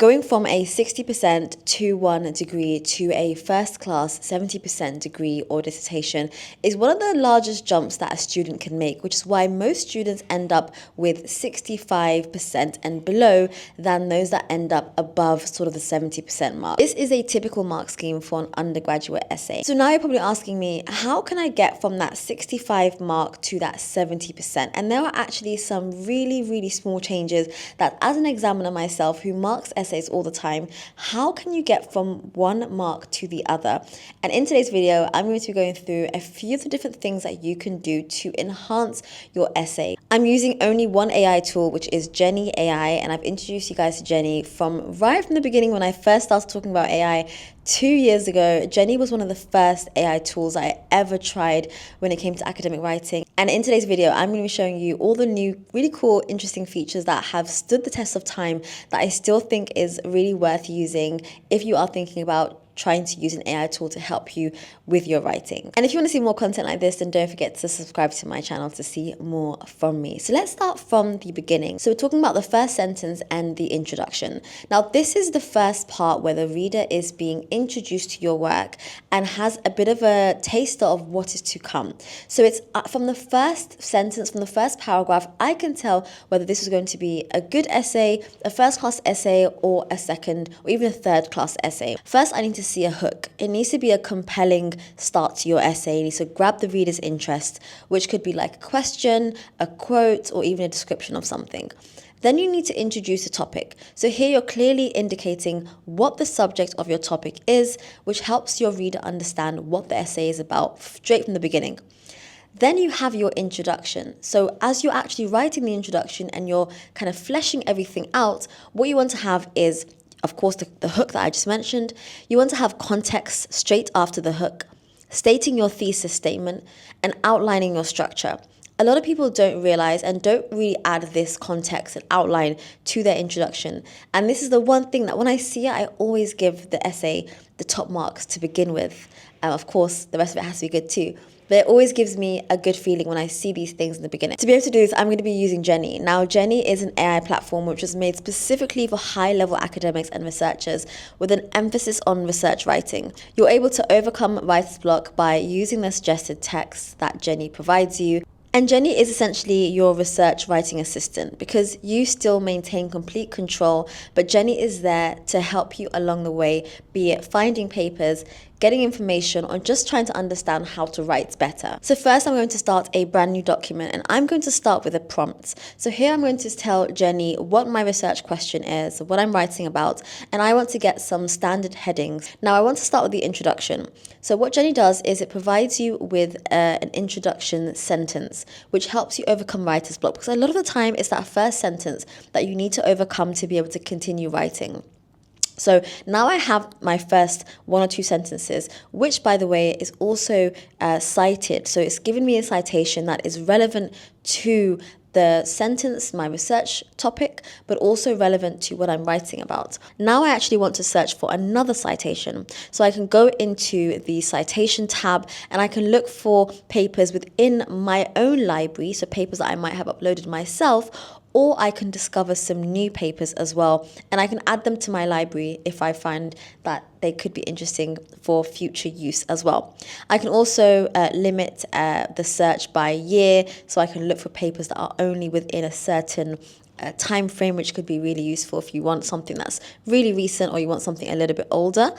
Going from a 60% 2-1 degree to a first class 70% degree or dissertation is one of the largest jumps that a student can make, which is why most students end up with 65% and below than those that end up above sort of the 70% mark. This is a typical mark scheme for an undergraduate essay. So now you're probably asking me, how can I get from that 65 mark to that 70%? And there are actually some really small changes that, as an examiner myself who marks essays all the time, how can you get from one mark to the other? And in today's video, I'm going to be going through a few of the different things that you can do to enhance your essay. I'm using only one AI tool, which is Jenni AI, and I've introduced you guys to Jenni right from the beginning when I first started talking about AI 2 years ago. Jenni was one of the first AI tools I ever tried when it came to academic writing. And in today's video, I'm going to be showing you all the new, really cool, interesting features that have stood the test of time that I still think is really worth using if you are thinking about trying to use an AI tool to help you with your writing. And if you want to see more content like this, then don't forget to subscribe to my channel to see more from me. So let's start from the beginning. So we're talking about the first sentence and the introduction. Now, this is the first part where the reader is being introduced to your work and has a bit of a taster of what is to come. So it's from the first sentence, from the first paragraph, I can tell whether this is going to be a good essay, a first class essay, or a second or even a third class essay. First, I need to see a hook. It needs to be a compelling start to your essay. It needs to grab the reader's interest, which could be like a question, a quote, or even a description of something. Then you need to introduce a topic. So here you're clearly indicating what the subject of your topic is, which helps your reader understand what the essay is about straight from the beginning. Then you have your introduction. So as you're actually writing the introduction and you're kind of fleshing everything out, what you want to have is, of course, the hook that I just mentioned. You want to have context straight after the hook, stating your thesis statement, and outlining your structure. A lot of people don't realize and don't really add this context and outline to their introduction. And this is the one thing that when I see it, I always give the essay the top marks to begin with. Of course, the rest of it has to be good too. But it always gives me a good feeling when I see these things in the beginning. To be able to do this, I'm going to be using Jenni. Now, Jenni is an AI platform which was made specifically for high-level academics and researchers with an emphasis on research writing. You're able to overcome writer's block by using the suggested text that Jenni provides you. And Jenni is essentially your research writing assistant because you still maintain complete control, but Jenni is there to help you along the way, be it finding papers, getting information, or just trying to understand how to write better. So first I'm going to start a brand new document and I'm going to start with a prompt. So here I'm going to tell Jenni what my research question is, what I'm writing about, and I want to get some standard headings. Now I want to start with the introduction. So what Jenni does is it provides you with an introduction sentence, which helps you overcome writer's block, because a lot of the time it's that first sentence that you need to overcome to be able to continue writing. So now I have my first one or two sentences, which, by the way, is also cited. So it's given me a citation that is relevant to the sentence, my research topic, but also relevant to what I'm writing about. Now I actually want to search for another citation. So I can go into the citation tab and I can look for papers within my own library, so papers that I might have uploaded myself, or I can discover some new papers as well, and I can add them to my library if I find that they could be interesting for future use as well. I can also limit the search by year, so I can look for papers that are only within a certain time frame, which could be really useful if you want something that's really recent or you want something a little bit older.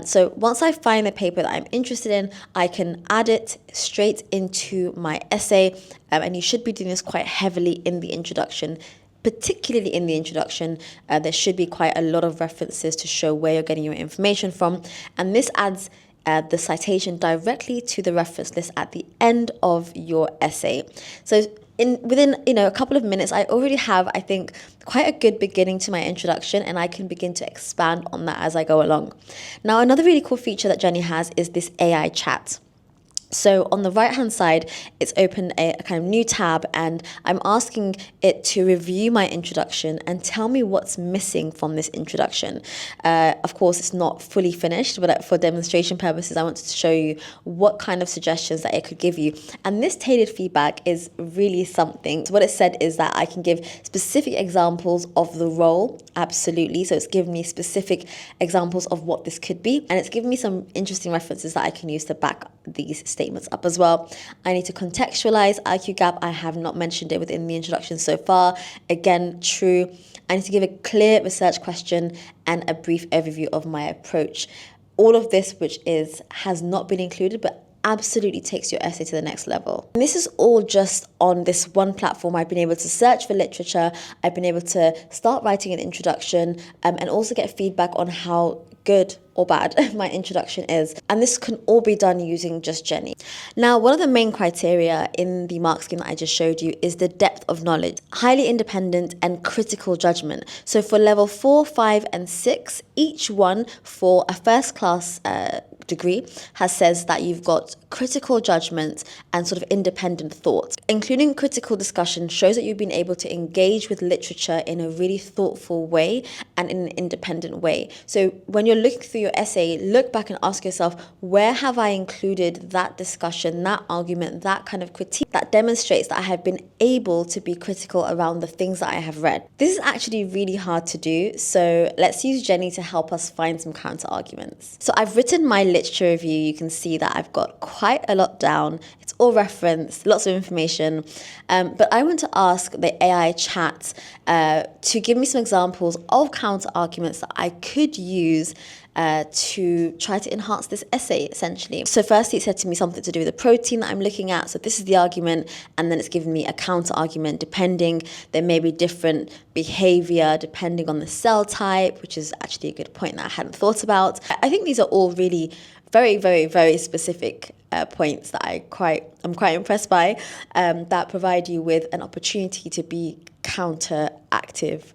So once I find the paper that I'm interested in, I can add it straight into my essay, and you should be doing this quite heavily in the introduction. Particularly in the introduction, there should be quite a lot of references to show where you're getting your information from, and this adds the citation directly to the reference list at the end of your essay. So within a couple of minutes, I already have, I think, quite a good beginning to my introduction, and I can begin to expand on that as I go along. Now, another really cool feature that Jenni has is this AI chat. So on the right hand side, it's opened a kind of new tab, and I'm asking it to review my introduction and tell me what's missing from this introduction. Of course, it's not fully finished, but for demonstration purposes, I wanted to show you what kind of suggestions that it could give you. And this tailored feedback is really something. So what it said is that I can give specific examples of the role, absolutely. So it's given me specific examples of what this could be, and it's given me some interesting references that I can use to back these statements up as well. I need to contextualize IQ gap. I have not mentioned it within the introduction so far. Again, true. I need to give a clear research question and a brief overview of my approach. All of this, which has not been included, but absolutely takes your essay to the next level. And this is all just on this one platform. I've been able to search for literature. I've been able to start writing an introduction, and also get feedback on how good or bad my introduction is. And this can all be done using just Jenni. Now, one of the main criteria in the mark scheme that I just showed you is the depth of knowledge, highly independent and critical judgment. So for level 4, 5, and 6, each one for a first class degree says that you've got critical judgment and sort of independent thought. Including critical discussion shows that you've been able to engage with literature in a really thoughtful way and in an independent way. So when you're looking through your essay, look back and ask yourself, where have I included that discussion, that argument, that kind of critique that demonstrates that I have been able to be critical around the things that I have read. This is actually really hard to do, so let's use Jenni to help us find some counter arguments. So I've written my literature review. You can see that I've got quite a lot down. It's all referenced, lots of information, but I want to ask the AI chat to give me some examples of counter arguments that I could use to try to enhance this essay, essentially. So firstly, it said to me something to do with the protein that I'm looking at. So this is the argument, and then it's given me a counter argument depending. There may be different behavior depending on the cell type, which is actually a good point that I hadn't thought about. I think these are all really very, very, very specific points that I'm quite impressed by, that provide you with an opportunity to be counteractive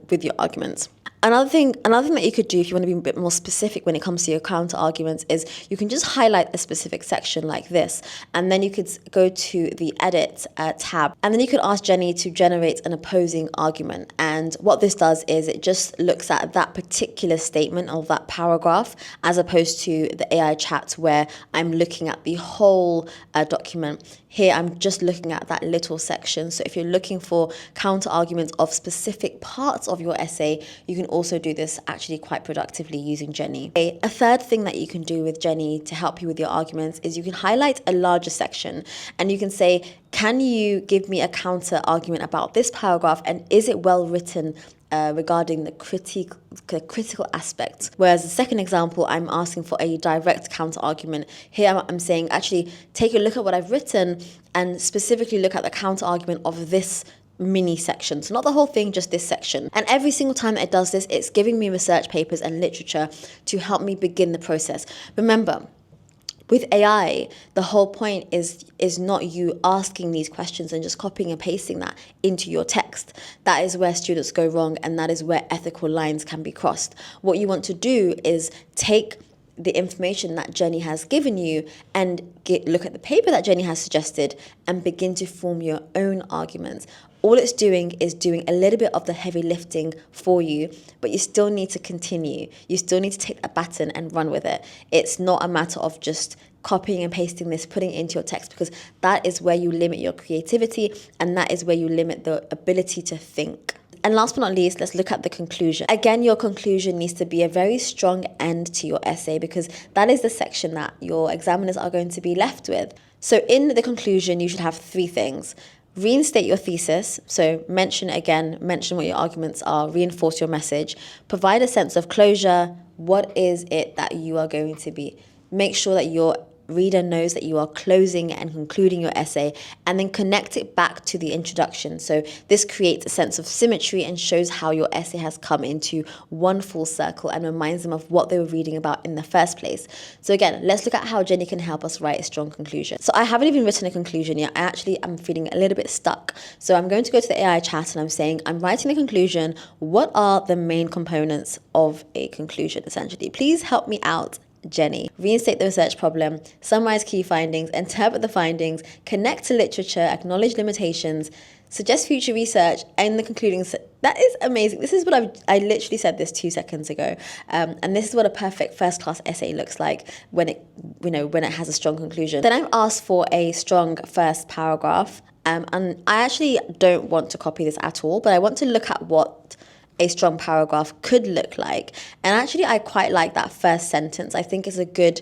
with your arguments. Another thing that you could do if you want to be a bit more specific when it comes to your counter arguments is you can just highlight a specific section like this, and then you could go to the edit tab, and then you could ask Jenni to generate an opposing argument. And what this does is it just looks at that particular statement or that paragraph, as opposed to the AI chat where I'm looking at the whole document. Here, I'm just looking at that little section. So if you're looking for counter arguments of specific parts of your essay, you can also do this actually quite productively using Jenni. A third thing that you can do with Jenni to help you with your arguments is you can highlight a larger section, and you can say, can you give me a counter argument about this paragraph, and is it well written regarding the critical aspects? Whereas the second example, I'm asking for a direct counter argument. Here I'm saying, actually take a look at what I've written and specifically look at the counter argument of this mini section. So not the whole thing, just this section. And every single time that it does this, it's giving me research papers and literature to help me begin the process. Remember, with AI, the whole point is not you asking these questions and just copying and pasting that into your text. That is where students go wrong, and that is where ethical lines can be crossed. What you want to do is take the information that Jenni has given you and look at the paper that Jenni has suggested and begin to form your own arguments. All it's doing is doing a little bit of the heavy lifting for you, but you still need to continue. You still need to take that baton and run with it. It's not a matter of just copying and pasting this, putting it into your text, because that is where you limit your creativity, and that is where you limit the ability to think. And last but not least, let's look at the conclusion. Again, your conclusion needs to be a very strong end to your essay, because that is the section that your examiners are going to be left with. So in the conclusion, you should have 3 things. Reinstate your thesis, so mention what your arguments are, reinforce your message, provide a sense of closure. What is it that you are going to be? Make sure that your reader knows that you are closing and concluding your essay, and then connect it back to the introduction. So this creates a sense of symmetry and shows how your essay has come into one full circle and reminds them of what they were reading about in the first place. So again, let's look at how Jenni can help us write a strong conclusion. So I haven't even written a conclusion yet. I'm feeling a little bit stuck. So I'm going to go to the AI chat and I'm saying, I'm writing the conclusion. What are the main components of a conclusion, essentially? Please help me out, Jenni. Reinstate the research problem, summarize key findings, interpret the findings, connect to literature, acknowledge limitations, suggest future research, and the concluding. That is amazing. This is what I literally said this 2 seconds ago, and this is what a perfect first class essay looks like when it has a strong conclusion. Then I've asked for a strong first paragraph, and I actually don't want to copy this at all, but I want to look at what a strong paragraph could look like. And actually, I quite like that first sentence. I think it's a good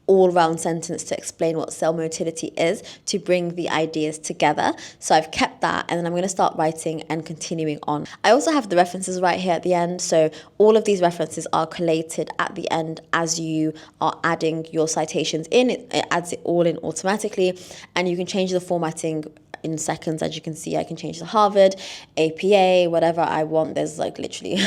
all-round sentence to explain what cell motility is, to bring the ideas together. So I've kept that, and then I'm going to start writing and continuing on. I also have the references right here at the end, so all of these references are collated at the end as you are adding your citations in. It adds it all in automatically, and you can change the formatting in seconds. As you can see, I can change the Harvard, APA, whatever I want. There's like literally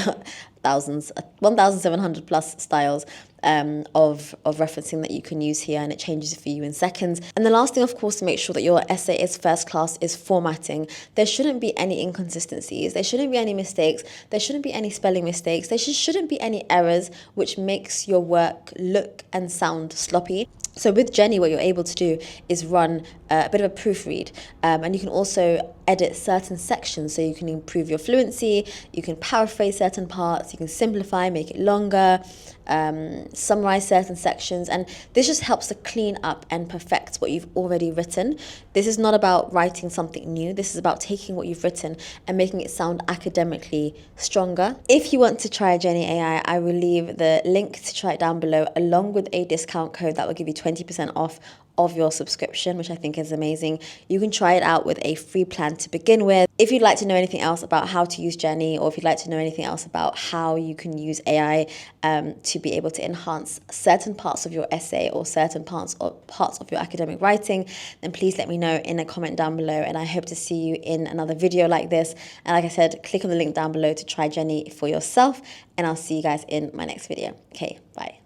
thousands, 1,700 plus styles of referencing that you can use here, and it changes for you in seconds. And the last thing, of course, to make sure that your essay is first class is formatting. There shouldn't be any inconsistencies. There shouldn't be any mistakes. There shouldn't be any spelling mistakes. There shouldn't be any errors which makes your work look and sound sloppy. So with Jenni, what you're able to do is run a bit of a proofread, and you can also edit certain sections, so you can improve your fluency, you can paraphrase certain parts, you can simplify, make it longer, summarize certain sections, and this just helps to clean up and perfect what you've already written. This is not about writing something new. This is about taking what you've written and making it sound academically stronger. If you want to try Jenni AI, I will leave the link to try it down below, along with a discount code that will give you 20% off of your subscription, which I think is amazing. You can try it out with a free plan to begin with. If you'd like to know anything else about how to use Jenni, or if you'd like to know anything else about how you can use AI to be able to enhance certain parts of your essay or certain parts of your academic writing, then please let me know in a comment down below, and I hope to see you in another video like this. And like I said, click on the link down below to try Jenni for yourself, and I'll see you guys in my next video. Okay, bye.